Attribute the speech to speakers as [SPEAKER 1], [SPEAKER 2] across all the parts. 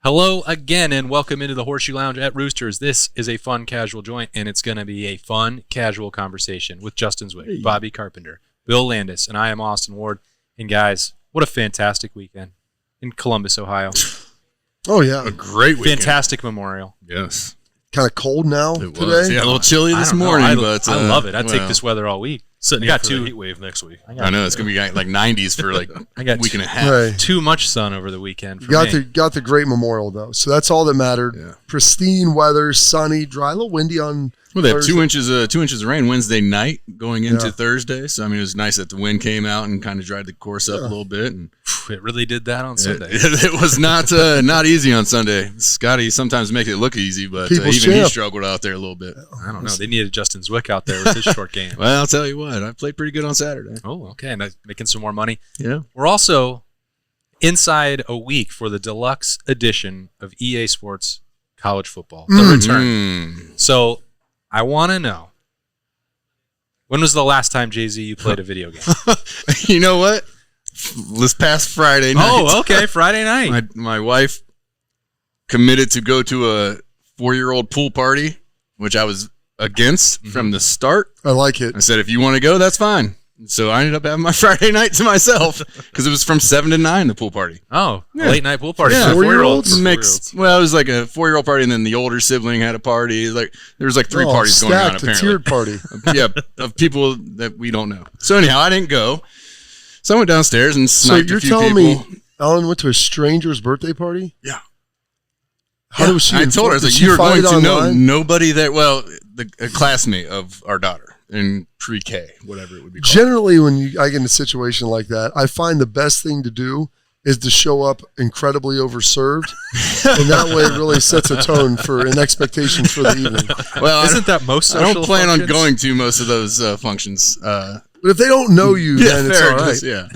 [SPEAKER 1] Hello again, and welcome into the Horseshoe Lounge at Roosters. This is a fun, casual joint, and it's going to be a fun, casual conversation with Justin Zwick, Bobby Carpenter, Bill Landis, and I am Austin Ward. And guys, what a fantastic weekend in Columbus, Ohio.
[SPEAKER 2] Oh, yeah.
[SPEAKER 3] A great weekend.
[SPEAKER 1] Fantastic memorial.
[SPEAKER 3] Yes.
[SPEAKER 2] Kind of cold now
[SPEAKER 3] It
[SPEAKER 2] today.
[SPEAKER 3] was. Yeah, a little chilly this morning, but
[SPEAKER 1] I love it. I'd take this weather all week.
[SPEAKER 4] Setting
[SPEAKER 1] I got
[SPEAKER 4] up for
[SPEAKER 1] two
[SPEAKER 4] the heat wave next week.
[SPEAKER 3] I know it's gonna be like 90s for like
[SPEAKER 1] I got
[SPEAKER 3] a week and a half.
[SPEAKER 2] Right.
[SPEAKER 1] too much sun over the weekend for
[SPEAKER 2] Got
[SPEAKER 1] me.
[SPEAKER 2] the great memorial, though. So that's all that mattered.
[SPEAKER 3] Yeah.
[SPEAKER 2] Pristine weather, sunny, dry, a little windy on
[SPEAKER 3] Well, they had
[SPEAKER 2] Thursday.
[SPEAKER 3] 2 inches of rain Wednesday night going into
[SPEAKER 2] Yeah.
[SPEAKER 3] Thursday. So I mean, it was nice that the wind came out and kind of dried the course up a little bit. And
[SPEAKER 1] It really did that on Sunday.
[SPEAKER 3] it was not easy on Sunday. Scotty sometimes make it look easy, but even
[SPEAKER 2] People's
[SPEAKER 3] he
[SPEAKER 2] champ.
[SPEAKER 3] struggled out there a little bit.
[SPEAKER 1] I don't know. They needed Justin Zwick out there with his short game.
[SPEAKER 3] Well, I'll tell you what, I played pretty good on Saturday.
[SPEAKER 1] Oh, okay. And making some more money.
[SPEAKER 3] Yeah.
[SPEAKER 1] We're also inside a week for the deluxe edition of EA Sports College Football, the return. So I want to know, when was the last time, Jay-Z, you played a video game?
[SPEAKER 3] You know what? This past Friday night.
[SPEAKER 1] Oh, okay, Friday night.
[SPEAKER 3] My wife committed to go to a 4-year-old pool party, which I was against from the start.
[SPEAKER 2] I like it.
[SPEAKER 3] I said, if you want to go, that's fine. So I ended up having my Friday night to myself because it was from 7 to 9, the pool party.
[SPEAKER 1] Oh,
[SPEAKER 3] Yeah.
[SPEAKER 1] late night pool party.
[SPEAKER 3] Yeah,
[SPEAKER 1] for
[SPEAKER 2] 4-year-olds?
[SPEAKER 3] Well, it was like a 4-year-old party, and then the older sibling had a party. Like there was like 3 parties going on,
[SPEAKER 2] stacked, a
[SPEAKER 3] apparently.
[SPEAKER 2] tiered party.
[SPEAKER 3] Yeah, of people that we don't know. So anyhow, I didn't go. So I went downstairs and
[SPEAKER 2] So
[SPEAKER 3] sniped
[SPEAKER 2] you're
[SPEAKER 3] a few
[SPEAKER 2] telling
[SPEAKER 3] people.
[SPEAKER 2] me Ellen went to a stranger's birthday party?
[SPEAKER 3] Yeah.
[SPEAKER 2] How was she?
[SPEAKER 3] I told her, I was
[SPEAKER 2] did
[SPEAKER 3] like,
[SPEAKER 2] she
[SPEAKER 3] you're
[SPEAKER 2] find
[SPEAKER 3] going
[SPEAKER 2] it
[SPEAKER 3] to know
[SPEAKER 2] online?
[SPEAKER 3] nobody that, well, a classmate of our daughter in pre-K, whatever it would be called.
[SPEAKER 2] Generally, when I get in a situation like that, I find the best thing to do is to show up incredibly overserved, and that way it really sets a tone for an expectation for the evening.
[SPEAKER 3] Well,
[SPEAKER 1] Isn't that most
[SPEAKER 3] I
[SPEAKER 1] social
[SPEAKER 3] don't plan
[SPEAKER 1] functions?
[SPEAKER 3] on going to most of those functions.
[SPEAKER 2] But if they don't know you, then it's
[SPEAKER 3] fair,
[SPEAKER 2] all right.
[SPEAKER 3] just- yeah.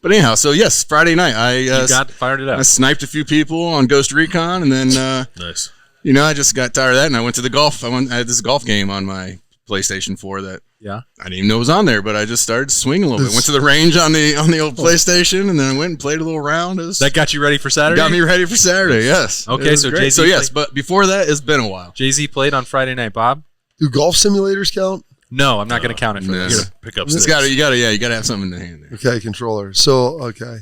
[SPEAKER 3] But anyhow, so yes, Friday night,
[SPEAKER 1] You fired it
[SPEAKER 3] I
[SPEAKER 1] up.
[SPEAKER 3] sniped a few people on Ghost Recon, and then,
[SPEAKER 4] Nice.
[SPEAKER 3] I just got tired of that, and I went to the golf. I had this golf game on my PlayStation 4 that
[SPEAKER 1] Yeah.
[SPEAKER 3] I didn't even know was on there, but I just started swinging a little bit. Went to the range on the old PlayStation, and then I went and played a little round.
[SPEAKER 1] That got you ready for Saturday?
[SPEAKER 3] Got me ready for Saturday, yes.
[SPEAKER 1] Okay,
[SPEAKER 3] It was
[SPEAKER 1] so
[SPEAKER 3] great.
[SPEAKER 1] Jay-Z
[SPEAKER 3] So yes,
[SPEAKER 1] played-
[SPEAKER 3] but before that, it's been a while.
[SPEAKER 1] Jay-Z played on Friday night, Bob?
[SPEAKER 2] Do golf simulators count?
[SPEAKER 1] No, I'm not going to count it for
[SPEAKER 3] no.
[SPEAKER 1] this.
[SPEAKER 4] You gotta pick up
[SPEAKER 3] You
[SPEAKER 4] sticks.
[SPEAKER 3] gotta have something in the hand there.
[SPEAKER 2] Okay, controller. So, okay.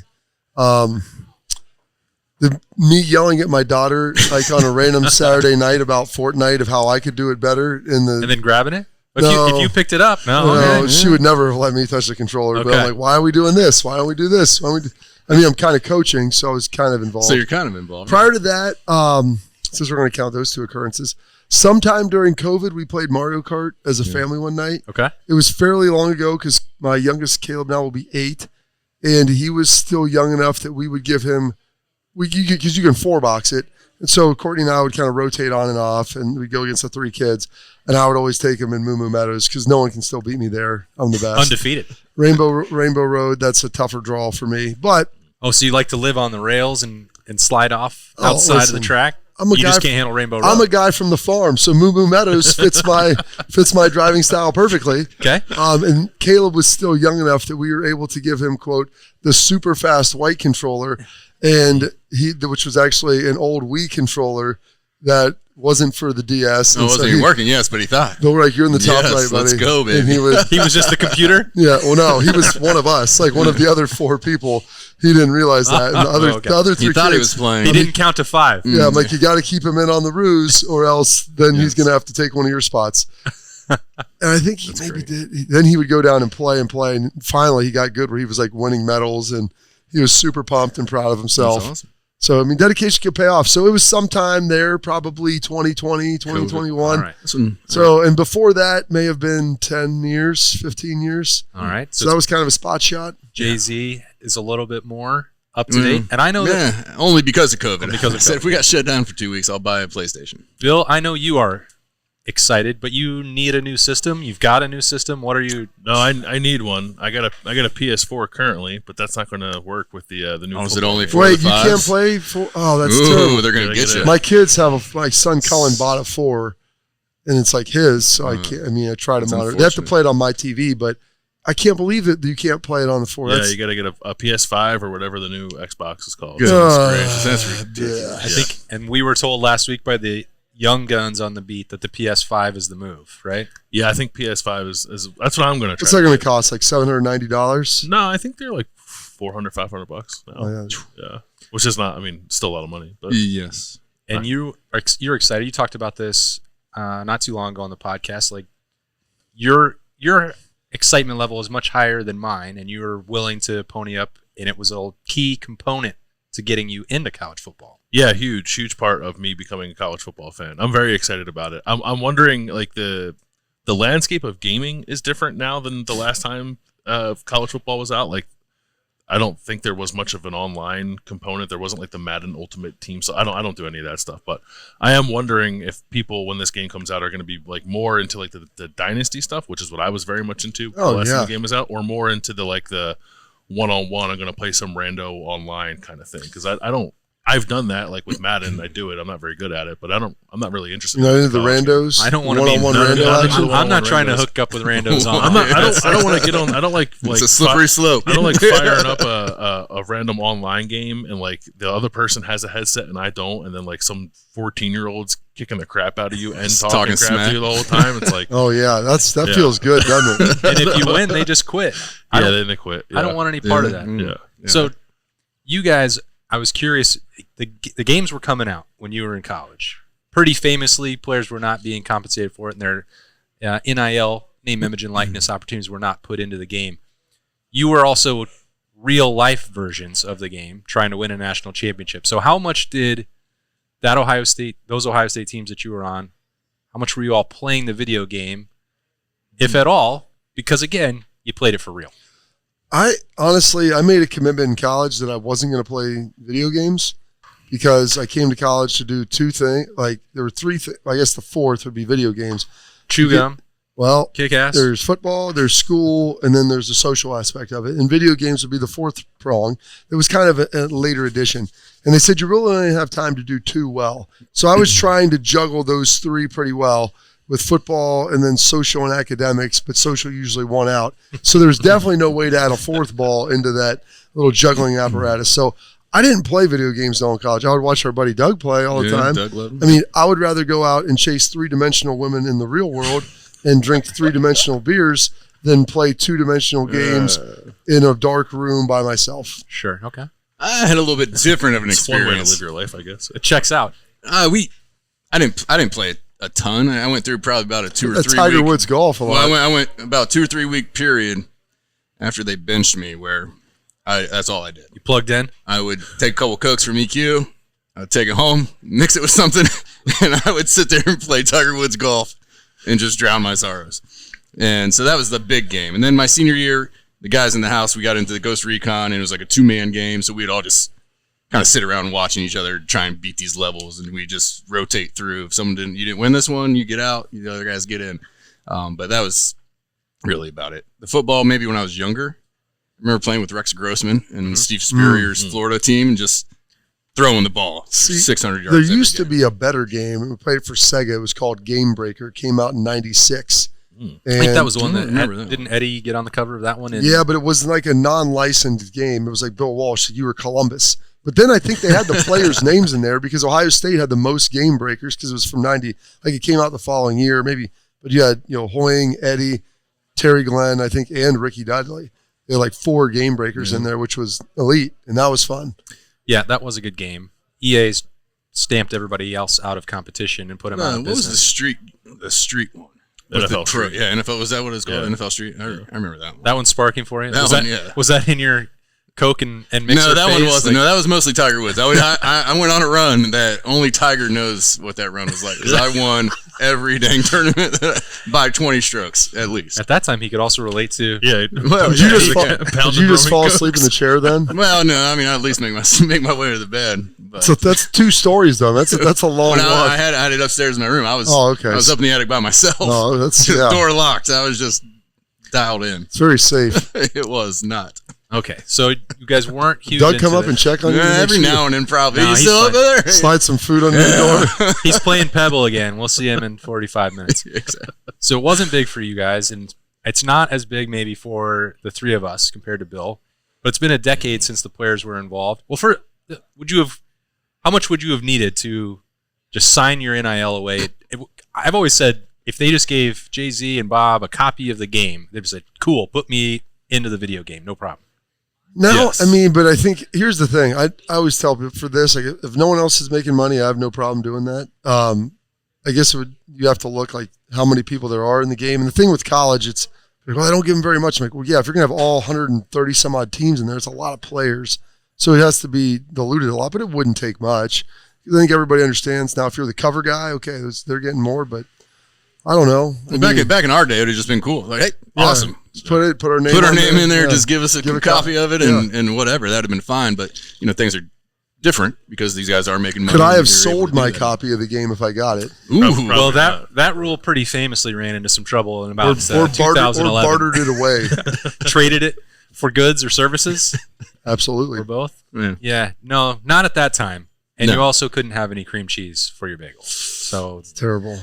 [SPEAKER 2] Me yelling at my daughter like on a random Saturday night about Fortnite of how I could do it better in the
[SPEAKER 1] And then grabbing it? If,
[SPEAKER 2] No.
[SPEAKER 1] if you picked it up, no.
[SPEAKER 2] No,
[SPEAKER 1] Okay.
[SPEAKER 2] she would never let me touch the controller. But
[SPEAKER 1] Okay.
[SPEAKER 2] I'm like, why are we doing this? Why don't we do this? Why don't we do? I mean, I'm kind of coaching, so I was kind of involved.
[SPEAKER 3] So you're kind of involved.
[SPEAKER 2] Prior to that, since we're going to count those 2 occurrences, sometime during COVID, we played Mario Kart as a family one night.
[SPEAKER 1] Okay.
[SPEAKER 2] It was fairly long ago because my youngest Caleb now will be 8, and he was still young enough that we would give him because you can 4-box it. And so Courtney and I would kind of rotate on and off, and we'd go against the 3 kids. And I would always take him in Moo Moo Meadows because no one can still beat me there. I'm the best.
[SPEAKER 1] Undefeated.
[SPEAKER 2] Rainbow Road, that's a tougher draw for me. But
[SPEAKER 1] Oh, so you like to live on the rails and slide off
[SPEAKER 2] Oh,
[SPEAKER 1] outside of
[SPEAKER 2] listen,
[SPEAKER 1] the track?
[SPEAKER 2] I'm a
[SPEAKER 1] You
[SPEAKER 2] guy
[SPEAKER 1] just can't handle Rainbow Road.
[SPEAKER 2] I'm a guy from the farm, so Moo Moo Meadows fits my driving style perfectly.
[SPEAKER 1] Okay.
[SPEAKER 2] And Caleb was still young enough that we were able to give him, quote, the super fast white controller, and which was actually an old Wii controller that wasn't for the DS.
[SPEAKER 3] No, it wasn't even working, yes, but he thought.
[SPEAKER 2] But we're like, you're in the top
[SPEAKER 3] Yes,
[SPEAKER 2] right, buddy.
[SPEAKER 3] let's go, baby.
[SPEAKER 2] And he was,
[SPEAKER 1] He was just the computer?
[SPEAKER 2] yeah, well, no, he was one of us, like one of the other 4 people. He didn't realize that. And
[SPEAKER 1] okay.
[SPEAKER 2] the other 3
[SPEAKER 3] He thought he
[SPEAKER 2] kids,
[SPEAKER 3] was playing.
[SPEAKER 1] He didn't count to 5.
[SPEAKER 2] yeah, I'm like, you got to keep him in on the ruse, or else then he's going to have to take one of your spots. And I think he maybe did. Then he would go down and play. And finally, he got good where he was like winning medals, and he was super pumped and proud of himself.
[SPEAKER 3] That's awesome.
[SPEAKER 2] So, I mean, dedication could pay off. So it was sometime there, probably 2020, 2021.
[SPEAKER 1] All right.
[SPEAKER 2] So, and before that may have been 10 years, 15 years.
[SPEAKER 1] All right.
[SPEAKER 2] So that was kind of a spot shot.
[SPEAKER 1] Jay-Z is a little bit more up to date. And I know that,
[SPEAKER 3] Yeah, only because of COVID.
[SPEAKER 1] Because of
[SPEAKER 3] I said,
[SPEAKER 1] COVID.
[SPEAKER 3] if we got shut down for 2 weeks, I'll buy a PlayStation.
[SPEAKER 1] Bill, I know you are excited, but you need a new system. You've got a new system. What are you?
[SPEAKER 4] No, I need one. I got a PS4 currently, but that's not going to work with the new.
[SPEAKER 3] Oh, is it
[SPEAKER 4] football
[SPEAKER 3] only
[SPEAKER 4] game.
[SPEAKER 3] for
[SPEAKER 2] Wait,
[SPEAKER 3] the
[SPEAKER 2] you
[SPEAKER 3] fives?
[SPEAKER 2] can't play for? Oh, that's
[SPEAKER 3] Ooh,
[SPEAKER 2] terrible.
[SPEAKER 3] they're going to
[SPEAKER 4] Did I
[SPEAKER 3] get
[SPEAKER 4] get
[SPEAKER 3] you.
[SPEAKER 4] it?
[SPEAKER 2] My kids have my son Cullen bought a 4, and it's like his. So I can't. I mean, I try to
[SPEAKER 3] That's
[SPEAKER 2] monitor. They have to
[SPEAKER 3] unfortunate.
[SPEAKER 2] play it on my TV, but I can't believe that you can't play it on the 4.
[SPEAKER 4] Yeah, you got to get a PS5 or whatever the new Xbox is called.
[SPEAKER 3] Goodness gracious, that's ridiculous.
[SPEAKER 1] I think, and we were told last week by the young guns on the beat that the PS5 is the move, right?
[SPEAKER 4] Yeah, I think PS5 is that's what I'm going to try.
[SPEAKER 2] What's that going to cost? Like $790?
[SPEAKER 4] No, I think they're like $400, $500 now.
[SPEAKER 2] Oh,
[SPEAKER 4] Yeah, which is not. I mean, still a lot of money. But
[SPEAKER 3] Yes.
[SPEAKER 1] And you're excited. You talked about this not too long ago on the podcast. Like your excitement level is much higher than mine, and you were willing to pony up, and it was a key component to getting you into college football.
[SPEAKER 4] yeah, huge part of me becoming a college football fan. I'm very excited about it. I'm wondering, like the landscape of gaming is different now than the last time college football was out. Like, I don't think there was much of an online component. There wasn't like the Madden Ultimate Team. So I don't do any of that stuff. But I am wondering if people, when this game comes out, are going to be like more into like the Dynasty stuff, which is what I was very much into the last time the game was out, or more into the like the one-on-one. I'm going to play some rando online kind of thing, because I've done that like with Madden. I do it. I'm not very good at it, but I'm not really interested.
[SPEAKER 2] You're not into the
[SPEAKER 4] college
[SPEAKER 2] randos?
[SPEAKER 1] I don't want to be
[SPEAKER 2] one-on-one
[SPEAKER 1] rando.
[SPEAKER 2] rando action?
[SPEAKER 1] I'm not trying to hook up with randos on.
[SPEAKER 4] I don't want to get on. I don't like
[SPEAKER 3] It's a slippery slope.
[SPEAKER 4] I don't like firing up a random online game and like the other person has a headset and I don't, and then like some 14-year-old's kicking the crap out of you and talking crap
[SPEAKER 3] smack
[SPEAKER 4] to you the whole time. It's like,
[SPEAKER 2] Oh, yeah. That feels good, doesn't it?
[SPEAKER 1] And if you win, they just quit.
[SPEAKER 4] then they quit.
[SPEAKER 1] I don't want any part of that.
[SPEAKER 4] Yeah.
[SPEAKER 1] So you guys, I was curious, the games were coming out when you were in college. Pretty famously, players were not being compensated for it, and their NIL, name, image, and likeness opportunities were not put into the game. You were also real-life versions of the game, trying to win a national championship. So how much did those Ohio State teams that you were on, how much were you all playing the video game, if at all? Because, again, you played it for real.
[SPEAKER 2] I made a commitment in college that I wasn't going to play video games, because I came to college to do two things. Like, there were three things. I guess the fourth would be video games.
[SPEAKER 1] Chew gum,
[SPEAKER 2] Well,
[SPEAKER 1] kick ass.
[SPEAKER 2] there's football, there's school, and then there's the social aspect of it. And video games would be the fourth prong. It was kind of a later addition. And they said, you really only have time to do two well. So I was trying to juggle those three pretty well with football and then social and academics, but social usually won out. So there's definitely no way to add a fourth ball into that little juggling apparatus. So I didn't play video games though in college. I would watch our buddy Doug play all the time.
[SPEAKER 3] Doug loved
[SPEAKER 2] I mean, I would rather go out and chase three-dimensional women in the real world and drink three-dimensional beers than play two-dimensional games in a dark room by myself.
[SPEAKER 1] Sure, okay.
[SPEAKER 3] I had a little bit different of an
[SPEAKER 4] It's one way to
[SPEAKER 3] experience.
[SPEAKER 4] live your life, I guess.
[SPEAKER 1] It checks out.
[SPEAKER 3] I didn't play a ton. I went through probably about a 2 or 3
[SPEAKER 2] Tiger
[SPEAKER 3] week.
[SPEAKER 2] Woods golf a lot.
[SPEAKER 3] Well, I went about 2 or 3 week period after they benched me where that's all I did.
[SPEAKER 1] You plugged in?
[SPEAKER 3] I would take a couple Cokes from EQ. I'd take it home, mix it with something, and I would sit there and play Tiger Woods golf and just drown my sorrows. And so that was the big game. And then my senior year, the guys in the house, we got into the Ghost Recon, and it was like a 2-man game, so we'd all just kind of sit around watching each other try and beat these levels, and we just rotate through. If you didn't win this one, you get out, the other guys get in. But that was really about it. The football, maybe when I was younger, I remember playing with Rex Grossman and Steve Spurrier's Florida team and just throwing the ball 600 yards.
[SPEAKER 2] There used to be a better game. We played it for Sega. It was called Game Breaker. It came out in '96.
[SPEAKER 1] I think that was the one
[SPEAKER 3] I remember that
[SPEAKER 1] didn't Eddie get on the cover of that one?
[SPEAKER 2] Yeah, but it was like a non-licensed game. It was like Bill Walsh said, you were Columbus. But then I think they had the players' names in there because Ohio State had the most game breakers because it was from 90. Like it came out the following year, maybe. But you had, Hoying, Eddie, Terry Glenn, I think, and Ricky Dudley. They had like 4 game breakers in there, which was elite, and that was fun.
[SPEAKER 1] Yeah, that was a good game. EA's stamped everybody else out of competition and put them out of
[SPEAKER 3] what was
[SPEAKER 1] business.
[SPEAKER 3] the street one?
[SPEAKER 4] NFL Street.
[SPEAKER 3] Yeah, NFL. Was that what it was called?
[SPEAKER 4] Yeah.
[SPEAKER 3] NFL Street? I remember that one.
[SPEAKER 1] That one's sparking for you?
[SPEAKER 3] That
[SPEAKER 1] Was that in your Coke and mixer
[SPEAKER 3] No, that one
[SPEAKER 1] phase?
[SPEAKER 3] wasn't. No, that was mostly Tiger Woods. I went on a run that only Tiger knows what that run was like because I won every dang tournament by 20 strokes at least.
[SPEAKER 1] At that time, he could also relate to.
[SPEAKER 4] Yeah.
[SPEAKER 3] Well,
[SPEAKER 2] Did you just fall asleep in the chair then?
[SPEAKER 3] Well, no, I mean, I at least make my way to the bed. But
[SPEAKER 2] So that's 2 stories, though. That's a long
[SPEAKER 3] when
[SPEAKER 2] walk.
[SPEAKER 3] I had it upstairs in my room. I was
[SPEAKER 2] Okay.
[SPEAKER 3] I was up in the attic by myself.
[SPEAKER 2] Oh, that's
[SPEAKER 3] The
[SPEAKER 2] yeah.
[SPEAKER 3] door locked. I was just dialed in.
[SPEAKER 2] It's very safe.
[SPEAKER 3] It was not.
[SPEAKER 1] Okay, so you guys weren't huge.
[SPEAKER 2] Doug
[SPEAKER 1] into
[SPEAKER 2] come up
[SPEAKER 1] this.
[SPEAKER 2] and check on you.
[SPEAKER 3] Every now and then, probably.
[SPEAKER 1] No,
[SPEAKER 3] You
[SPEAKER 1] he's
[SPEAKER 3] still up
[SPEAKER 1] fine.
[SPEAKER 3] there?
[SPEAKER 2] Slide some food under the door.
[SPEAKER 1] He's playing Pebble again. We'll see him in 45 minutes.
[SPEAKER 3] Exactly.
[SPEAKER 1] So it wasn't big for you guys, and it's not as big maybe for the three of us compared to Bill, but it's been a decade since the players were involved. Well, how much would you have needed to just sign your NIL away? I've always said if they just gave Jay-Z and Bob a copy of the game, they'd say, cool, put me into the video game, no problem.
[SPEAKER 2] No,
[SPEAKER 4] Yes.
[SPEAKER 2] I mean, but I think here's the thing. I always tell people for this, like, if no one else is making money, I have no problem doing that. I guess you have to look like how many people there are in the game. And the thing with college, it's like, well, I don't give them very much. I'm like, well, yeah, if you're going to have all 130 some odd teams in there, it's a lot of players. So it has to be diluted a lot, but it wouldn't take much. I think everybody understands now. If you're the cover guy, okay, they're getting more, but I don't know.
[SPEAKER 3] Back in our day, it would have just been cool. Like, hey,
[SPEAKER 2] Yeah,
[SPEAKER 3] awesome.
[SPEAKER 2] Put our name
[SPEAKER 3] in there.
[SPEAKER 2] Yeah.
[SPEAKER 3] Just give us a copy of it and whatever. That would have been fine. But things are different because these guys are making money.
[SPEAKER 2] Could I have
[SPEAKER 3] You're able
[SPEAKER 2] sold
[SPEAKER 3] to do
[SPEAKER 2] my
[SPEAKER 3] that.
[SPEAKER 2] copy of the game if I got it?
[SPEAKER 3] Ooh,
[SPEAKER 4] Probably
[SPEAKER 1] Well,
[SPEAKER 4] not.
[SPEAKER 1] that rule pretty famously ran into some trouble in
[SPEAKER 2] Or,
[SPEAKER 1] about
[SPEAKER 2] or
[SPEAKER 1] 2011.
[SPEAKER 2] bartered it away.
[SPEAKER 1] Traded it for goods or services
[SPEAKER 2] Absolutely.
[SPEAKER 1] or both.
[SPEAKER 3] yeah.
[SPEAKER 1] Yeah, no, not at that time. And
[SPEAKER 3] No.
[SPEAKER 1] you also couldn't have any cream cheese for your bagel. So
[SPEAKER 2] Terrible.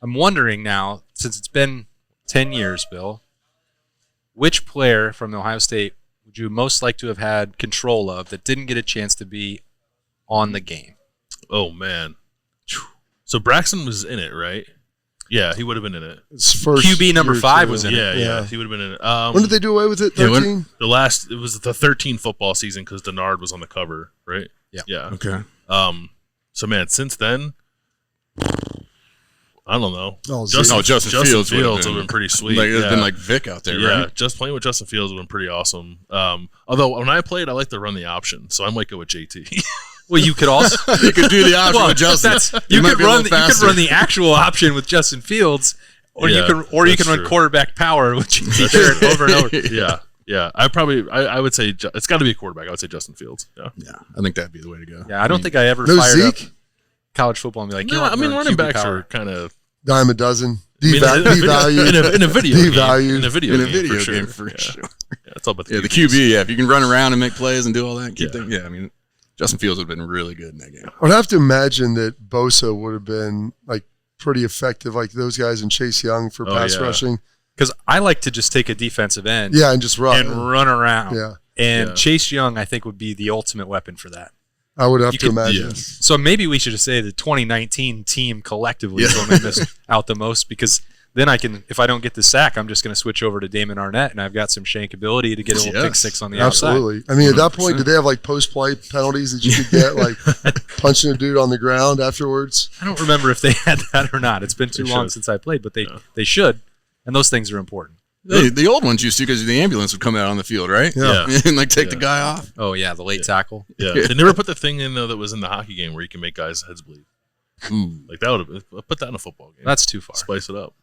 [SPEAKER 1] I'm wondering now, since it's been 10 years, Bill, which player from Ohio State would you most like to have had control of that didn't get a chance to be on the game?
[SPEAKER 4] Oh man. So Braxton was in it, right? Yeah, he would have been in it.
[SPEAKER 2] It's first
[SPEAKER 1] QB number
[SPEAKER 2] year,
[SPEAKER 1] 5
[SPEAKER 2] too.
[SPEAKER 1] was in
[SPEAKER 4] Yeah,
[SPEAKER 1] it.
[SPEAKER 4] yeah, he would have been in it.
[SPEAKER 2] When did they do away with it?
[SPEAKER 3] Yeah,
[SPEAKER 2] 13?
[SPEAKER 4] It was the 13 football season because Denard was on the cover, right?
[SPEAKER 1] Yeah.
[SPEAKER 4] Yeah.
[SPEAKER 3] Okay.
[SPEAKER 4] So man, since then, I don't know.
[SPEAKER 2] Oh,
[SPEAKER 3] Justin Fields would have
[SPEAKER 4] would have been pretty sweet.
[SPEAKER 3] Like, it's
[SPEAKER 4] yeah.
[SPEAKER 3] been like Vic out there,
[SPEAKER 4] Yeah,
[SPEAKER 3] right?
[SPEAKER 4] just playing with Justin Fields would have been pretty awesome. Although when I played, I like to run the option, so I might go with JT.
[SPEAKER 1] Well, you could also
[SPEAKER 3] You could do the option with Justin.
[SPEAKER 1] you
[SPEAKER 3] might
[SPEAKER 1] could
[SPEAKER 3] be a
[SPEAKER 1] run
[SPEAKER 3] little
[SPEAKER 1] you could
[SPEAKER 3] faster.
[SPEAKER 1] run the actual option with Justin Fields, or
[SPEAKER 4] Yeah,
[SPEAKER 1] you can
[SPEAKER 4] that's
[SPEAKER 1] run
[SPEAKER 4] true.
[SPEAKER 1] quarterback power with JT Barrett over and over.
[SPEAKER 4] yeah, yeah. I would say it's got to be a quarterback. I would say Justin Fields. Yeah.
[SPEAKER 3] Yeah, I think that'd be the way to go.
[SPEAKER 1] Yeah, I don't think I ever
[SPEAKER 2] No
[SPEAKER 1] fired up
[SPEAKER 2] Zeke?
[SPEAKER 1] college football and be like, you know
[SPEAKER 4] No,
[SPEAKER 1] what,
[SPEAKER 4] I mean
[SPEAKER 1] run
[SPEAKER 4] running
[SPEAKER 1] QB
[SPEAKER 4] backs
[SPEAKER 1] power.
[SPEAKER 4] are kind of
[SPEAKER 2] Dime a dozen.
[SPEAKER 4] devalued
[SPEAKER 2] Devalued.
[SPEAKER 4] in a video
[SPEAKER 2] Devalued.
[SPEAKER 4] game. In a video
[SPEAKER 3] In a
[SPEAKER 4] game,
[SPEAKER 3] video
[SPEAKER 4] for sure.
[SPEAKER 3] game, for
[SPEAKER 4] Yeah.
[SPEAKER 3] sure.
[SPEAKER 4] Yeah, it's all about the
[SPEAKER 3] Yeah, the
[SPEAKER 4] QBs.
[SPEAKER 3] QB. Yeah, if you can run around and make plays and do all that, keep
[SPEAKER 4] Yeah.
[SPEAKER 3] them. Yeah, I mean, Justin Fields would have been really good in that game.
[SPEAKER 2] I would have to imagine that Bosa would have been like pretty effective, like those guys and Chase Young for
[SPEAKER 4] Oh,
[SPEAKER 2] pass
[SPEAKER 4] yeah.
[SPEAKER 2] rushing.
[SPEAKER 1] Because I like to just take a defensive end
[SPEAKER 2] Yeah, and just run.
[SPEAKER 1] and run around.
[SPEAKER 2] Yeah,
[SPEAKER 1] And
[SPEAKER 4] Yeah.
[SPEAKER 1] Chase Young, I think, would be the ultimate weapon for that.
[SPEAKER 2] I would have
[SPEAKER 1] You
[SPEAKER 2] to
[SPEAKER 1] could-
[SPEAKER 2] imagine.
[SPEAKER 4] yeah.
[SPEAKER 1] So maybe we should just say the 2019 team collectively is going to miss out the most, because then I can, if I don't get the sack, I'm just going to switch over to Damon Arnett, and I've got some shank ability to get a little pick
[SPEAKER 3] Yes.
[SPEAKER 1] six on the outside.
[SPEAKER 2] Absolutely. I mean, at that point,
[SPEAKER 3] 100%.
[SPEAKER 2] did they have like post-play penalties that you could get, like punching a dude on the ground afterwards?
[SPEAKER 1] I don't remember if they had that or not. It's been too
[SPEAKER 4] They
[SPEAKER 1] long
[SPEAKER 4] should.
[SPEAKER 1] since I played, but they should, and those things are important.
[SPEAKER 3] The old ones used to because the ambulance would come out on the field, right?
[SPEAKER 2] Yeah.
[SPEAKER 4] Yeah.
[SPEAKER 3] and like take the
[SPEAKER 4] Yeah.
[SPEAKER 3] guy off.
[SPEAKER 1] Oh yeah, the late tackle.
[SPEAKER 4] Yeah. They never put the thing in though that was in the hockey game where you can make guys' heads bleed.
[SPEAKER 3] Ooh,
[SPEAKER 4] Like that would have put that in a football game.
[SPEAKER 1] That's too far.
[SPEAKER 4] Spice it up.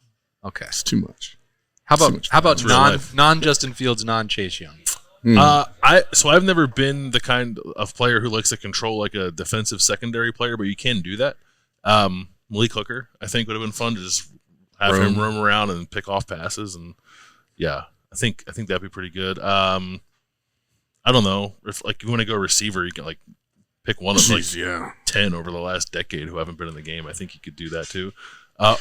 [SPEAKER 1] Okay.
[SPEAKER 3] it's too much.
[SPEAKER 1] How
[SPEAKER 3] Too
[SPEAKER 1] about
[SPEAKER 3] much
[SPEAKER 4] real life.
[SPEAKER 1] non Justin Fields, non Chase Young?
[SPEAKER 3] Hmm.
[SPEAKER 4] I've never been the kind of player who likes to control like a defensive secondary player, but you can do that. Malik Hooker, I think, would have been fun to just have him roam around and pick off passes, and yeah, I think that'd be pretty good. I don't know if like you want to go receiver, you can like pick one of like
[SPEAKER 3] Jeez, yeah.
[SPEAKER 4] 10 over the last decade who haven't been in the game. I think you could do that too.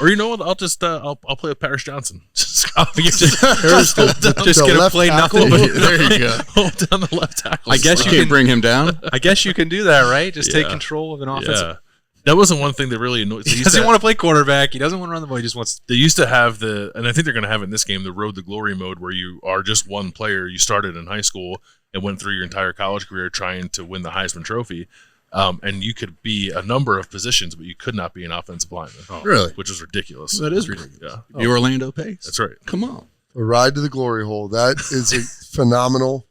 [SPEAKER 4] Or you know what? I'll just I'll play with Paris Johnson. Just
[SPEAKER 1] Just
[SPEAKER 2] the
[SPEAKER 1] gonna
[SPEAKER 2] left
[SPEAKER 1] play
[SPEAKER 2] tackle?
[SPEAKER 1] nothing.
[SPEAKER 3] There you go.
[SPEAKER 4] hold down the left tackle.
[SPEAKER 1] I guess
[SPEAKER 3] You
[SPEAKER 1] you
[SPEAKER 3] can't
[SPEAKER 1] can
[SPEAKER 3] bring him down.
[SPEAKER 1] I guess you can do that, right? Just take
[SPEAKER 4] Yeah.
[SPEAKER 1] control of an offensive.
[SPEAKER 4] Yeah. That wasn't one thing that really annoyed.
[SPEAKER 1] He doesn't want to play quarterback. He doesn't want to run the ball. He just wants.
[SPEAKER 4] They used to have and I think they're going to have it in this game, the Road to Glory mode, where you are just one player. You started in high school and went through your entire college career trying to win the Heisman Trophy. And you could be a number of positions, but you could not be an offensive lineman.
[SPEAKER 3] Really?
[SPEAKER 4] Which is ridiculous.
[SPEAKER 3] That is ridiculous.
[SPEAKER 4] Yeah.
[SPEAKER 3] The Orlando Pace.
[SPEAKER 4] That's right.
[SPEAKER 3] Come on.
[SPEAKER 2] A ride to the glory hole. That is a phenomenal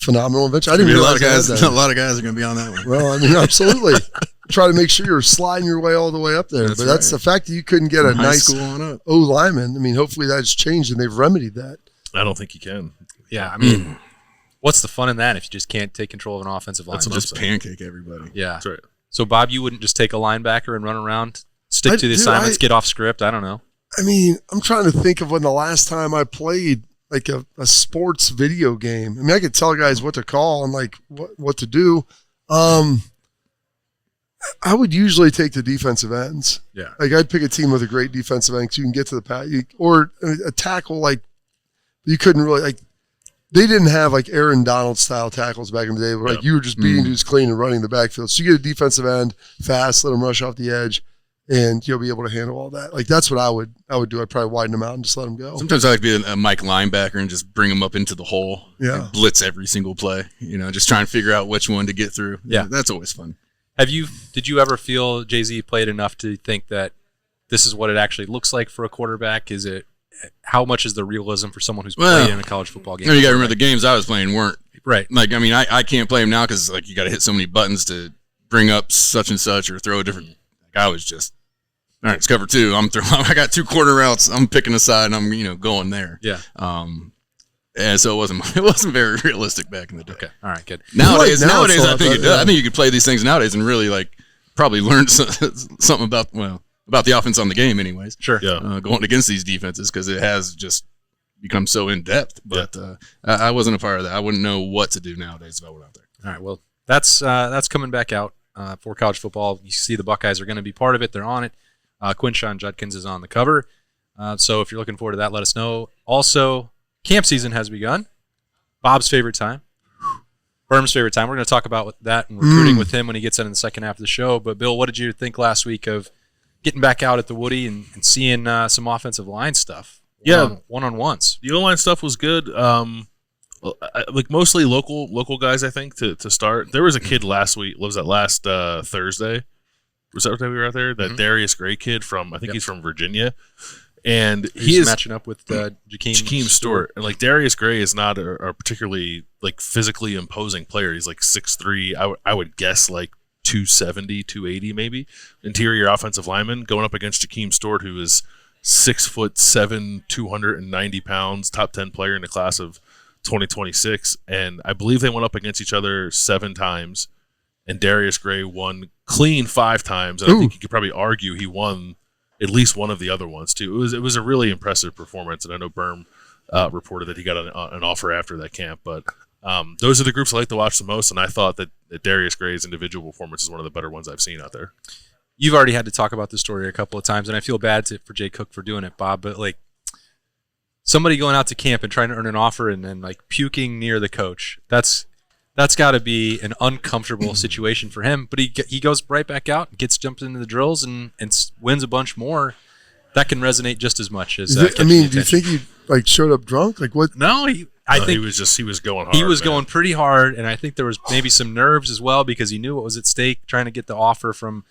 [SPEAKER 2] invention. I didn't
[SPEAKER 3] A
[SPEAKER 2] realize
[SPEAKER 3] lot of guys.
[SPEAKER 2] they had
[SPEAKER 3] A
[SPEAKER 2] that.
[SPEAKER 3] lot of guys are going to be on that one.
[SPEAKER 2] Well, I mean, absolutely. Try to make sure you're sliding your way all the way up there.
[SPEAKER 3] That's
[SPEAKER 2] but that's
[SPEAKER 3] right.
[SPEAKER 2] the fact that you couldn't get a
[SPEAKER 3] From high
[SPEAKER 2] nice
[SPEAKER 3] school on up.
[SPEAKER 2] O lineman. I mean, hopefully that's changed and they've remedied that.
[SPEAKER 4] I don't think you can.
[SPEAKER 1] Yeah, I mean, what's the fun in that if you just can't take control of an offensive line?
[SPEAKER 4] That's what
[SPEAKER 3] Just pancake everybody.
[SPEAKER 1] Yeah.
[SPEAKER 4] That's right.
[SPEAKER 1] So Bob, you wouldn't just take a linebacker and run around, stick to the
[SPEAKER 2] Dude,
[SPEAKER 1] assignments, get off script? I don't know.
[SPEAKER 2] I mean, I'm trying to think of when the last time I played like a sports video game. I mean, I could tell guys what to call and like what to do. I would usually take the defensive ends.
[SPEAKER 1] Yeah.
[SPEAKER 2] Like I'd pick a team with a great defensive end so you can get to the pass or a tackle. Like You couldn't really like. They didn't have like Aaron Donald style tackles back in the day, where like you were just beating dudes clean and running the backfield. So you get a defensive end fast, let them rush off the edge, and you'll be able to handle all that. Like that's what I would do. I'd probably widen them out and just let them go.
[SPEAKER 3] Sometimes I like to be a Mike linebacker and just bring them up into the hole.
[SPEAKER 2] Yeah.
[SPEAKER 3] And blitz every single play. Just try and figure out which one to get through.
[SPEAKER 1] Yeah.
[SPEAKER 3] That's always fun.
[SPEAKER 1] Did you ever feel Jay-Z played enough to think that this is what it actually looks like for a quarterback? How much is the realism for someone who's played in a college football game?
[SPEAKER 3] You got to remember the games I was playing weren't.
[SPEAKER 1] Right.
[SPEAKER 3] Like, I mean, I can't play them now because, like, you got to hit so many buttons to bring up such and such or throw a different. Like, I was just, all right, it's cover two. I got 2 corner routes. I'm picking a side and I'm, going there.
[SPEAKER 1] Yeah.
[SPEAKER 3] And so it wasn't very realistic back in the day.
[SPEAKER 1] Okay. All right, good.
[SPEAKER 3] Nowadays,
[SPEAKER 2] now
[SPEAKER 3] I think it does. I think you could play these things nowadays and really, like, probably learn something about the offense on the game anyways.
[SPEAKER 1] Sure.
[SPEAKER 4] Yeah.
[SPEAKER 3] Going against these defenses because it has just become so in-depth. But I wasn't a part of that. I wouldn't know what to do nowadays if I went out there.
[SPEAKER 1] All right, well, that's coming back out for college football. You see the Buckeyes are going to be part of it. They're on it. Quinshon Judkins is on the cover. So if you're looking forward to that, let us know. Also, camp season has begun. Bob's favorite time. Berm's favorite time. We're going to talk about that and recruiting with him when he gets in the second half of the show. But, Bill, what did you think last week of getting back out at the Woody and seeing some offensive line stuff? One-on-ones.
[SPEAKER 4] The O-line stuff was good. Like mostly local guys, I think, to start. There was a kid last week. Was that last Thursday? Was that what day we were out there? That Darius Gray kid from, I think he's from Virginia. And
[SPEAKER 1] he's matching up with Jakeem
[SPEAKER 4] Stewart. And like Darius Gray is not a particularly like physically imposing player. He's like 6'3". I would guess like 270, 280 maybe. Interior offensive lineman going up against Jakeem Stewart, who is 6'7", 290 pounds, top 10 player in the class of 2026. And I believe they went up against each other 7 times. And Darius Gray won clean 5 times. And I think you could probably argue he won at least one of the other ones too. It was a really impressive performance, and I know Berm reported that he got an offer after that camp. But those are the groups I like to watch the most, and I thought that Darius Gray's individual performance is one of the better ones I've seen out there.
[SPEAKER 1] You've already had to talk about this story a couple of times, and I feel bad for Jay Cook for doing it, Bob. But like somebody going out to camp and trying to earn an offer and then like puking near the coach, that's got to be an uncomfortable situation for him. But he goes right back out, gets jumped into the drills, and wins a bunch more. That can resonate just as much as.
[SPEAKER 2] Do you think he like showed up drunk? Like what?
[SPEAKER 1] No, I think
[SPEAKER 4] he was going hard.
[SPEAKER 1] He was going pretty hard, and I think there was maybe some nerves as well because he knew what was at stake, trying to get the offer from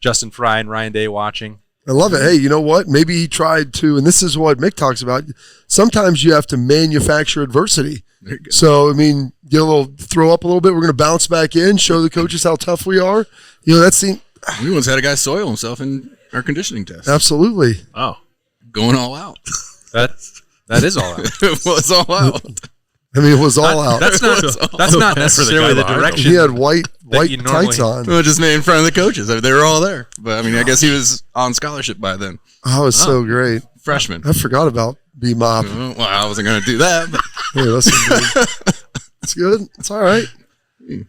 [SPEAKER 1] Justin Fry and Ryan Day watching.
[SPEAKER 2] I love it. Hey, you know what? Maybe he tried to, and this is what Mick talks about. Sometimes you have to manufacture adversity. So, I mean, get a little, throw up a little bit. We're going to bounce back in, show the coaches how tough we are. That's the.
[SPEAKER 3] We once had a guy soil himself in our conditioning test.
[SPEAKER 2] Absolutely.
[SPEAKER 4] Oh,
[SPEAKER 3] going all out.
[SPEAKER 1] That is all out.
[SPEAKER 3] It was all out.
[SPEAKER 2] I mean, it was all out.
[SPEAKER 1] That's not necessarily the direction.
[SPEAKER 2] He had white tights on.
[SPEAKER 3] Well, just made in front of the coaches. They were all there. But, I mean, I guess he was on scholarship by then.
[SPEAKER 2] Oh, it was so great.
[SPEAKER 3] Freshman.
[SPEAKER 2] I forgot about B-Mop.
[SPEAKER 3] Well, I wasn't going to do that. But.
[SPEAKER 2] Hey, listen, it's good. It's all right.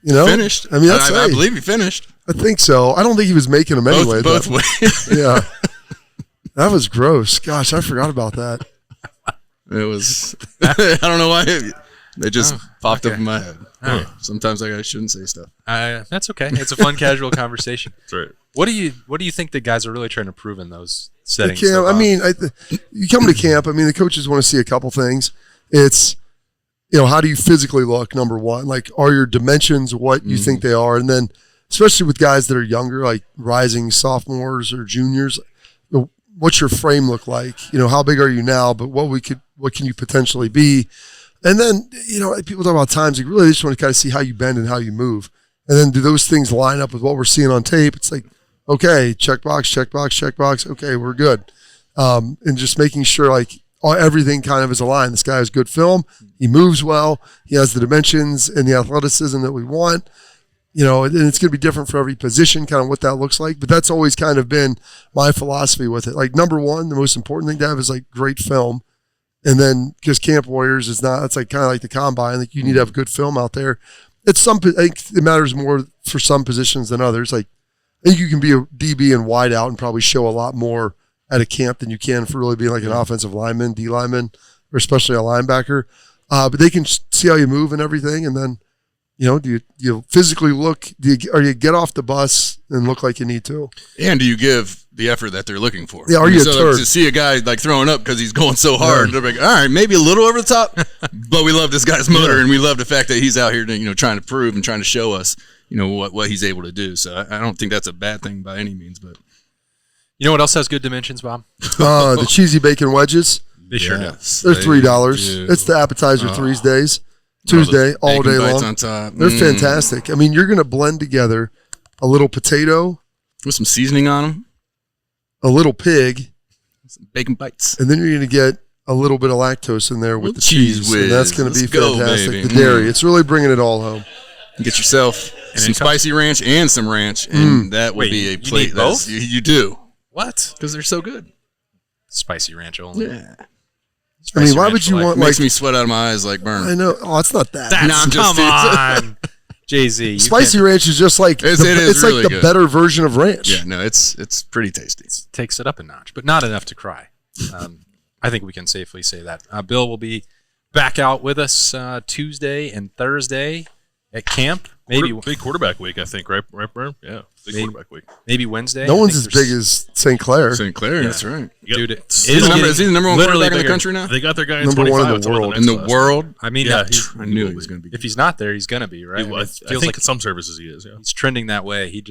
[SPEAKER 3] Finished.
[SPEAKER 2] I mean,
[SPEAKER 3] I believe he finished.
[SPEAKER 2] I think so. I don't think he was making them anyway.
[SPEAKER 3] Both ways.
[SPEAKER 2] Yeah. That was gross. Gosh, I forgot about that.
[SPEAKER 3] It was. I don't know why. They just popped up in my head.
[SPEAKER 1] Right.
[SPEAKER 3] Sometimes I shouldn't say stuff.
[SPEAKER 1] That's okay. It's a fun, casual conversation.
[SPEAKER 4] That's right.
[SPEAKER 1] What do you think the guys are really trying to prove in those settings?
[SPEAKER 2] Camp, I mean, you come to camp. I mean, the coaches want to see a couple things. It's, how do you physically look? Number one, like, are your dimensions what you think they are? And then, especially with guys that are younger, like rising sophomores or juniors, what's your frame look like? How big are you now? But what can you potentially be? And then, people talk about times. Like, really, they just want to kind of see how you bend and how you move. And then, do those things line up with what we're seeing on tape? It's like, okay, checkbox. Okay, we're good. And just making sure, like, everything kind of is aligned. This guy has good film. He moves well. He has the dimensions and the athleticism that we want. And it's going to be different for every position, kind of what that looks like. But that's always kind of been my philosophy with it. Like, number one, the most important thing to have is, like, great film. And then, because Camp Warriors is not, it's like kind of like the combine. Like, you need to have good film out there. I think it matters more for some positions than others. Like, I think you can be a DB and wide out and probably show a lot more at a camp than you can for really being like an offensive lineman, D lineman. or especially a linebacker. But they can see how you move and everything, and then, do you physically look? Are you get off the bus and look like you need to?
[SPEAKER 3] And do you give the effort that they're looking for?
[SPEAKER 2] Yeah, are you a turd?
[SPEAKER 3] To see a guy like throwing up because he's going so hard, they're like, all right, maybe a little over the top, but we love this guy's motor, and we love the fact that he's out here, trying to prove and trying to show us, what he's able to do. So I don't think that's a bad thing by any means. But
[SPEAKER 1] You know what else has good dimensions, Bob?
[SPEAKER 2] The cheesy bacon wedges.
[SPEAKER 1] They sure do.
[SPEAKER 2] They're $3. It's the appetizer Tuesday, all day long.
[SPEAKER 3] On top.
[SPEAKER 2] They're fantastic. I mean, you're going to blend together a little potato
[SPEAKER 3] with some seasoning on them,
[SPEAKER 2] a little pig,
[SPEAKER 3] some bacon bites,
[SPEAKER 2] and then you're going to get a little bit of lactose in there with the cheese. And that's going to be fantastic.
[SPEAKER 3] Baby.
[SPEAKER 2] The dairy. It's really bringing it all home.
[SPEAKER 3] Get yourself some spicy ranch and some ranch, and that would be a plate.
[SPEAKER 1] You need both?
[SPEAKER 3] You do.
[SPEAKER 1] What?
[SPEAKER 3] Because they're so good.
[SPEAKER 1] Spicy ranch only.
[SPEAKER 3] Yeah.
[SPEAKER 2] I mean, why would you want
[SPEAKER 3] makes me sweat out of my eyes like burn.
[SPEAKER 2] I know. Oh, it's not that.
[SPEAKER 1] Come on, Jay-Z.
[SPEAKER 2] Spicy ranch is just like it's
[SPEAKER 3] really
[SPEAKER 2] like the better version of ranch.
[SPEAKER 3] Yeah, no, it's pretty tasty.
[SPEAKER 1] It takes it up a notch, but not enough to cry. I think we can safely say that. Bill will be back out with us Tuesday and Thursday at camp. Maybe
[SPEAKER 4] big quarterback week, I think, right, Burn? Yeah, big quarterback week.
[SPEAKER 1] Maybe Wednesday.
[SPEAKER 2] No one's as big as St. Clair.
[SPEAKER 3] St. Clair, that's right.
[SPEAKER 1] Dude,
[SPEAKER 3] is he the number one quarterback in the country now?
[SPEAKER 4] They got their guy in
[SPEAKER 2] number
[SPEAKER 4] 25.
[SPEAKER 2] one in the world.
[SPEAKER 3] In the world?
[SPEAKER 1] I mean,
[SPEAKER 3] yeah, I knew he was going to be.
[SPEAKER 1] If he's not there, he's going to be, right?
[SPEAKER 4] I think like some services he is, yeah.
[SPEAKER 1] He's trending that way. He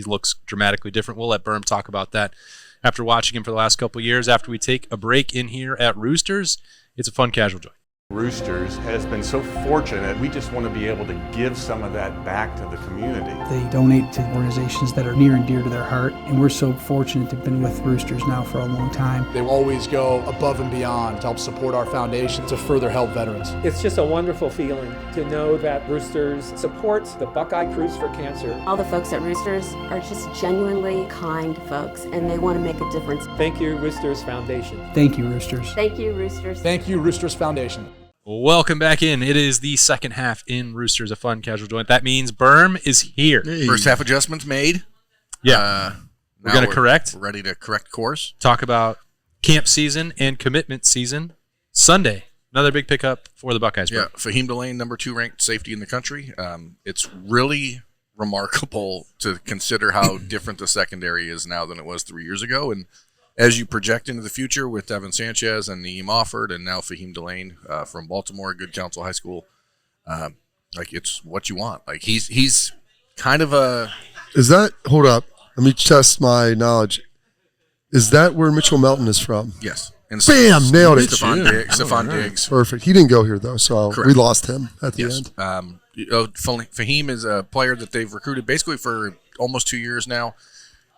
[SPEAKER 1] looks dramatically different. We'll let Berm talk about that after watching him for the last couple of years. After we take a break in here at Roosters, it's a fun casual joint.
[SPEAKER 5] Roosters has been so fortunate. We just want to be able to give some of that back to the community.
[SPEAKER 6] They donate to organizations that are near and dear to their heart, and we're so fortunate to have been with Roosters now for a long time.
[SPEAKER 7] They always go above and beyond to help support our foundation to further help veterans.
[SPEAKER 8] It's just a wonderful feeling to know that Roosters supports the Buckeye Cruise for Cancer.
[SPEAKER 9] All the folks at Roosters are just genuinely kind folks, and they want to make a difference.
[SPEAKER 8] Thank you, Roosters Foundation.
[SPEAKER 6] Thank you, Roosters.
[SPEAKER 9] Thank you, Roosters.
[SPEAKER 7] Thank you, Roosters Foundation.
[SPEAKER 1] Welcome back in. It is the second half in Roosters, a fun casual joint. That means Berm is here.
[SPEAKER 10] Hey. First half adjustments made.
[SPEAKER 1] Yeah. We're going to correct.
[SPEAKER 10] We're ready to correct course.
[SPEAKER 1] Talk about camp season and commitment season. Sunday, another big pickup for the Buckeyes.
[SPEAKER 10] Yeah, Fahim Delane, number 2 ranked safety in the country. It's really remarkable to consider how different the secondary is now than it was 3 years ago. And as you project into the future with Devin Sanchez and Naeem Offord and now Fahim Delane from Baltimore, Good Counsel High School, it's what you want. Like he's kind of a.
[SPEAKER 2] Is that? Hold up. Let me test my knowledge. Is that where Mitchell Melton is from?
[SPEAKER 10] Yes. And
[SPEAKER 2] bam, nailed it.
[SPEAKER 10] Stephon Diggs.
[SPEAKER 2] Perfect. He didn't go here though, so we lost him at the end.
[SPEAKER 10] Fahim is a player that they've recruited basically for almost 2 years now.